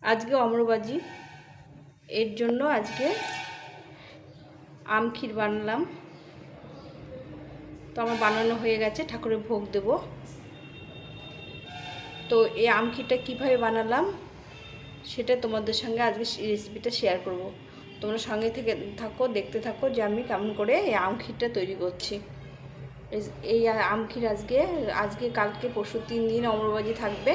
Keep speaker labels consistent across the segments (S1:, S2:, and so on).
S1: আজকে অম্রবাজি এর জন্য আজকে আম ক্ষীর বানালাম। তো আমার বানানো হয়ে গেছে, ঠাকুরের ভোগ দেব। তো এই আম ক্ষীরটা কীভাবে বানালাম সেটা তোমাদের সঙ্গে আজকে রেসিপিটা শেয়ার করব। তোমরা সঙ্গে থেকে থাকো, দেখতে থাকো যে আমি কেমন করে এই আম ক্ষীরটা তৈরি করছি। এই আম ক্ষীর আজকে কালকে পরশু 3 দিন অম্রবাজি থাকবে।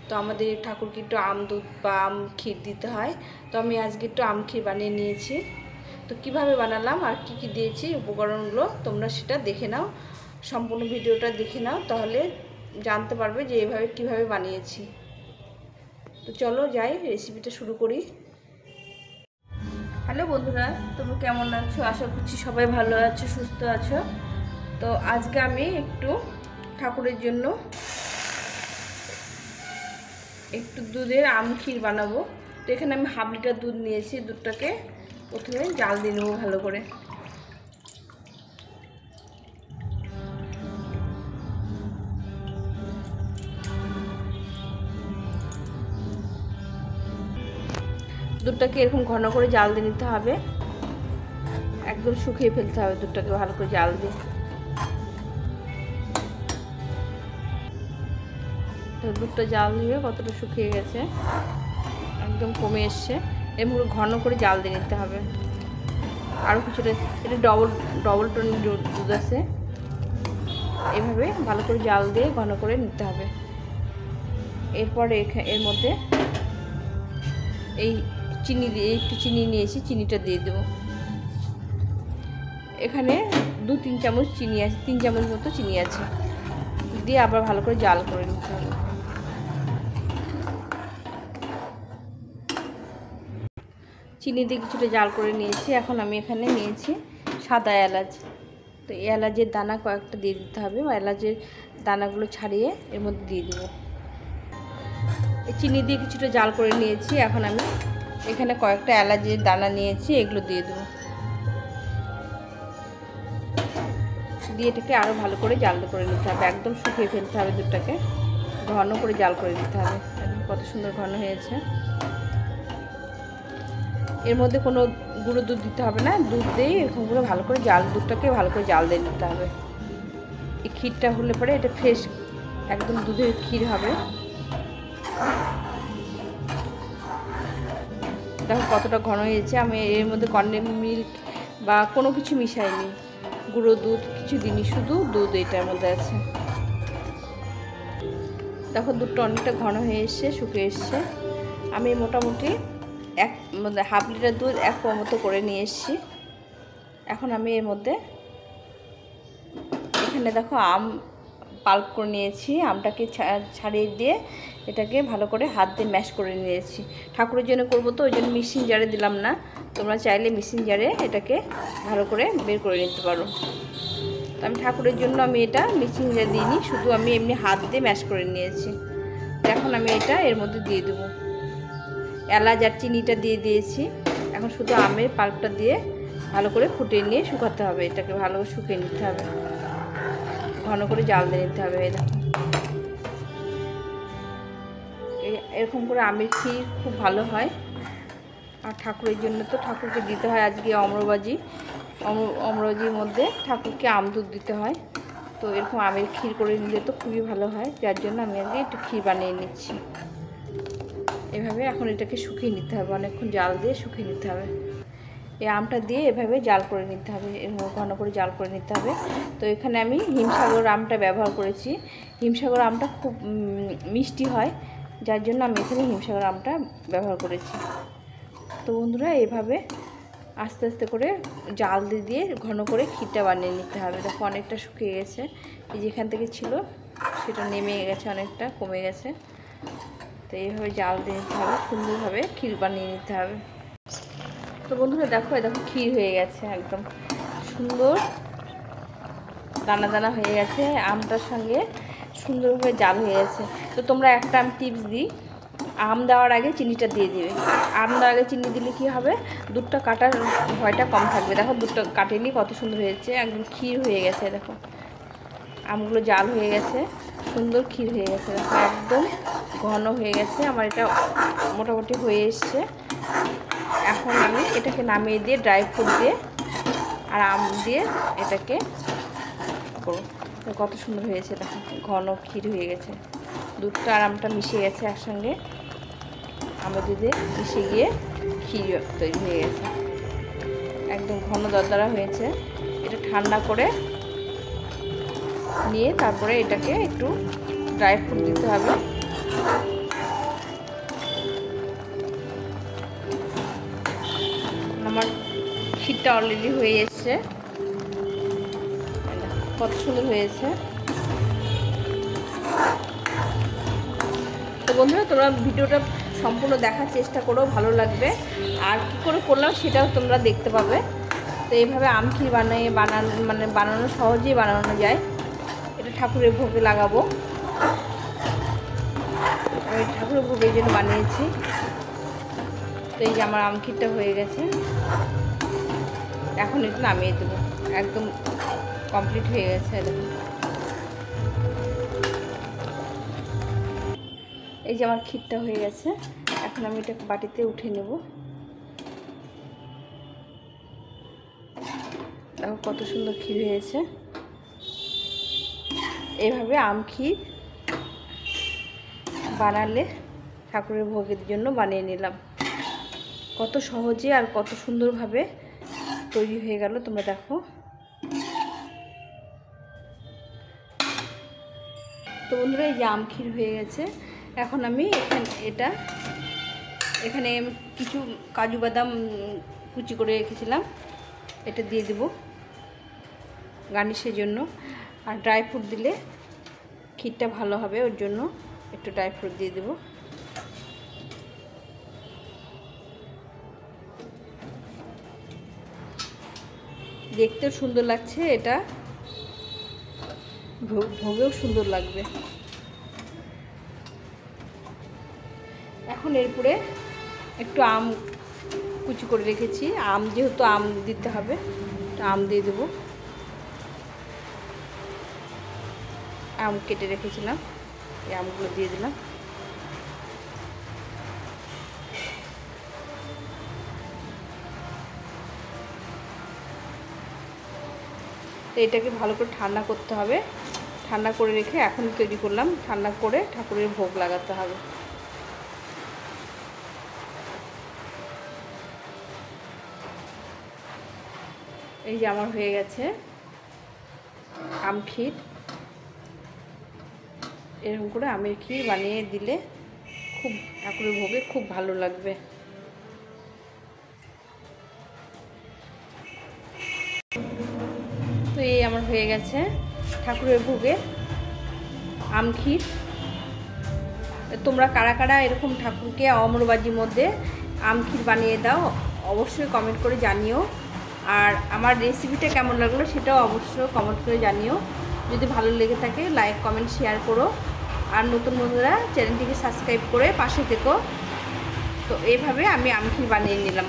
S1: তো আমাদের ঠাকুরকে একটু আম দুধ বা আম ক্ষীর দিতে হয়। তো আমি আজকে একটু আম ক্ষীর বানিয়ে নিয়েছি। তো কিভাবে বানালাম আর কি কি দিয়েছি উপকরণগুলো তোমরা সেটা দেখে নাও, সম্পূর্ণ ভিডিওটা দেখে নাও, তাহলে জানতে পারবে যে এভাবে কিভাবে বানিয়েছি। তো চলো যাই, রেসিপিটা শুরু করি। হ্যালো বন্ধুরা, তোমরা কেমন আছো? আশা করছি সবাই ভালো আছো, সুস্থ আছো। তো আজকে আমি একটু ঠাকুরের জন্য একটু দুধের আম ক্ষীর বানাবো। তো এখানে আমি হাফ লিটার দুধ নিয়েছি। দুধটাকে প্রথমে জাল দিয়ে নেবো ভালো করে। দুধটাকে এরকম ঘন করে জাল দিয়ে নিতে হবে, একদম শুকিয়ে ফেলতে হবে দুধটাকে ভালো করে জাল দিয়ে। তো দুধটা জাল দিয়ে কতটা শুকিয়ে গেছে, একদম কমে এসছে। এরকম ঘন করে জাল দিয়ে নিতে হবে। আরও কিছুটা, এটা ডবল টন দুধ আছে। এভাবে ভালো করে জাল দিয়ে ঘন করে নিতে হবে। এরপর এর মধ্যে এই চিনি দিয়ে, একটু চিনি নিয়েছি, চিনিটা দিয়ে দেবো। এখানে 2-3 চামচ চিনি আছে, 3 চামচ মতো চিনি আছে। দিয়ে আবার ভালো করে জাল করে নিতে হবে। চিনি দিয়ে কিছুটা জাল করে নিয়েছি। এখন আমি এখানে নিয়েছি সাদা এলাচ। তো এই এলাচের দানা কয়েকটা দিয়ে দিতে হবে, বা এলাচের দানাগুলো ছাড়িয়ে এর মধ্যে দিয়ে দেবো। এই চিনি দিয়ে কিছুটা জাল করে নিয়েছি। এখন আমি এখানে কয়েকটা এলাচের দানা নিয়েছি, এগুলো দিয়ে দেবো। দিয়ে এটাকে আরও ভালো করে জাল করে নিতে হবে, একদম শুকিয়ে ফেলতে হবে দুধটাকে, ঘন করে জাল করে নিতে হবে। একদম কত সুন্দর ঘন হয়েছে। এর মধ্যে কোনো গুঁড়ো দুধ দিতে হবে না, দুধ দিয়ে এরকম করে ভালো করে দুধটাকে ভালো করে জাল দিয়ে নিতে হবে। এই ক্ষীরটা হলে পরে এটা ফ্রেশ একদম দুধের ক্ষীর হবে। দেখো কতটা ঘন হয়েছে। আমি এর মধ্যে কনডেন্স মিল্ক বা কোনো কিছু মিশাইনি, গুঁড়ো দুধ কিছু দিইনি, শুধু দুধ এটার মধ্যে আছে। দেখো দুধটা অনেকটা ঘন হয়ে এসছে, শুকিয়ে এসছে। আমি মোটামুটি হাফ লিটার দুধ 1 পোয়া মতো করে নিয়ে এসেছি। এখন আমি এর মধ্যে এখানে দেখো আম পাল্প করে নিয়েছি। আমটাকে ছাড়িয়ে দিয়ে এটাকে ভালো করে হাত দিয়ে ম্যাশ করে নিয়েছি। ঠাকুরের জন্য করবো তো ওই জন্য মিক্সিং জারে দিলাম না। তোমরা চাইলে মিক্সিং জারে এটাকে ভালো করে বের করে নিতে পারো। তো আমি ঠাকুরের জন্য আমি এটা মিক্সিং জারে দিইনি, শুধু আমি এমনি হাত দিয়ে ম্যাশ করে নিয়েছি। এখন আমি এটা এর মধ্যে দিয়ে দেবো। এলাচ আর চিনিটা দিয়ে দিয়েছি। এখন শুধু আমের পাল্পটা দিয়ে ভালো করে ফুটিয়ে নিয়ে শুকাতে হবে। এটাকে ভালো করে শুকিয়ে নিতে হবে, ঘন করে জাল দিয়ে নিতে হবে। এই দেখো এরকম করে আমের ক্ষীর খুব ভালো হয়। আর ঠাকুরের জন্য তো ঠাকুরকে দিতে হয় আজকে অম্রবাজির মধ্যে ঠাকুরকে আম দুধ দিতে হয়। তো এরকম আমের ক্ষীর করে নিলে তো খুবই ভালো হয়, যার জন্য আমি আজকে একটু ক্ষীর বানিয়ে নিচ্ছি। এভাবে এখন এটাকে শুকিয়ে নিতে হবে, অনেকক্ষণ জাল দিয়ে শুকিয়ে নিতে হবে। এই আমটা দিয়ে এভাবে জাল করে নিতে হবে, এরকম ঘন করে জাল করে নিতে হবে। তো এখানে আমি হিমসাগর আমটা ব্যবহার করেছি। হিমসাগর আমটা খুব মিষ্টি হয়, যার জন্য আমি এখানে হিমসাগর আমটা ব্যবহার করেছি। তো বন্ধুরা এভাবে আস্তে আস্তে করে জাল দিয়ে ঘন করে ক্ষীরটা বানিয়ে নিতে হবে। দেখো অনেকটা শুকিয়ে গেছে, এই যেখান থেকে ছিল সেটা নেমে গেছে, অনেকটা কমে গেছে। তো এইভাবে জাল দিয়ে নিতে হবে, সুন্দরভাবে ক্ষীর বানিয়ে নিতে হবে। তো বন্ধুরা দেখো ক্ষীর হয়ে গেছে, একদম সুন্দর দানা দানা হয়ে গেছে, আমটার সঙ্গে সুন্দরভাবে জাল হয়ে গেছে। তো তোমরা একটা আমি টিপস দিই, আম দেওয়ার আগে চিনিটা দিয়ে দিবে। আম দেওয়ার আগে চিনি দিলে কি হবে, দুধটা কাটার ভয়টা কম থাকবে। দেখো দুধটা কাটেনি, কত সুন্দর হয়েছে, একদম ক্ষীর হয়ে গেছে। দেখো আমগুলো জাল হয়ে গেছে, সুন্দর ক্ষীর হয়ে গেছে, দেখো একদম ঘন হয়ে গেছে আমার, এটা মোটামুটি হয়ে এসছে। এখন আমি এটাকে নামিয়ে দিয়ে ড্রাই ফ্রুট দিয়ে আর আম দিয়ে এটাকে করব। কত সুন্দর হয়েছে, দেখো ঘন ক্ষীর হয়ে গেছে, দুধটা আর আমটা মিশে গেছে একসঙ্গে, আমের দুধে মিশে গিয়ে ক্ষীর তৈরি হয়ে গেছে, একদম ঘন দরদরা হয়েছে। এটা ঠান্ডা করে নিয়ে তারপরে এটাকে একটু ড্রাই ফ্রুট দিতে হবে। আমার ক্ষীরটা অলরেডি হয়ে এসছে, কত সুন্দর হয়েছে। তো বন্ধুরা তোমরা ভিডিওটা সম্পূর্ণ দেখার চেষ্টা করো, ভালো লাগবে। আর কী করে করলাম সেটাও তোমরা দেখতে পাবে। তো এইভাবে আম ক্ষীর বানানো সহজেই বানানো যায়। এটা ঠাকুরের ভোগে লাগাবো, আমি ঠাকুরের ভোগের জন্য বানিয়েছি। তো এই যে আমার আম ক্ষীরটা হয়ে গেছে, এখন একটু নামিয়ে দেবো, একদম কমপ্লিট হয়ে গেছে। দেখুন এই যে আমার ক্ষীরটা হয়ে গেছে, এখন আমি এটা বাটিতে উঠে নেব। দেখো কত সুন্দর ক্ষীর হয়েছে। এইভাবে আম ক্ষীর বানালে ঠাকুরের ভোগের জন্য বানিয়ে নিলাম, কত সহজে আর কত সুন্দরভাবে তৈরি হয়ে গেল তোমরা দেখো। তো বন্ধুরা এই যে আম ক্ষীর হয়ে গেছে, এখন আমি এখানে কিছু কাজু বাদাম কুচি করে রেখেছিলাম, এটা দিয়ে দেব গার্নিশের জন্য। আর ড্রাই ফ্রুট দিলে ক্ষীরটা ভালো হবে, ওর জন্য একটু ড্রাই ফ্রুট দিয়ে দেব। দেখতেও সুন্দর লাগছে, এটা ভোগেও সুন্দর লাগবে। এখন এরপরে একটু আম কুচি করে রেখেছি, আম যেহেতু আম দিতে হবে আম দিয়ে দেবো। আম কেটে রেখেছিলাম, এই আমগুলো দিয়ে দিলাম। তো এটাকে ভালো করে ঠান্ডা করতে হবে, ঠান্ডা করে রেখে এখন তৈরি করলাম, ঠান্ডা করে ঠাকুরের ভোগ লাগাতে হবে। এই যে আমার হয়ে গেছে আম ক্ষীর। এরকম করে আমের ক্ষীর বানিয়ে দিলে খুব ঠাকুরের ভোগে খুব ভালো লাগবে। তো এই আমার হয়ে গেছে ঠাকুরের ভোগে আম ক্ষীর। তোমরা কারা কারা এরকম ঠাকুরকে অম্রবাজির মধ্যে আম ক্ষীর বানিয়ে দাও অবশ্যই কমেন্ট করে জানিও। আর আমার রেসিপিটা কেমন লাগলো সেটাও অবশ্যই কমেন্ট করে জানিও। যদি ভালো লেগে থাকে লাইক কমেন্ট শেয়ার করো, আর নতুন বন্ধুরা চ্যানেলটিকে সাবস্ক্রাইব করে পাশে থেকো। তো এইভাবে আমি আম ক্ষীর বানিয়ে নিলাম।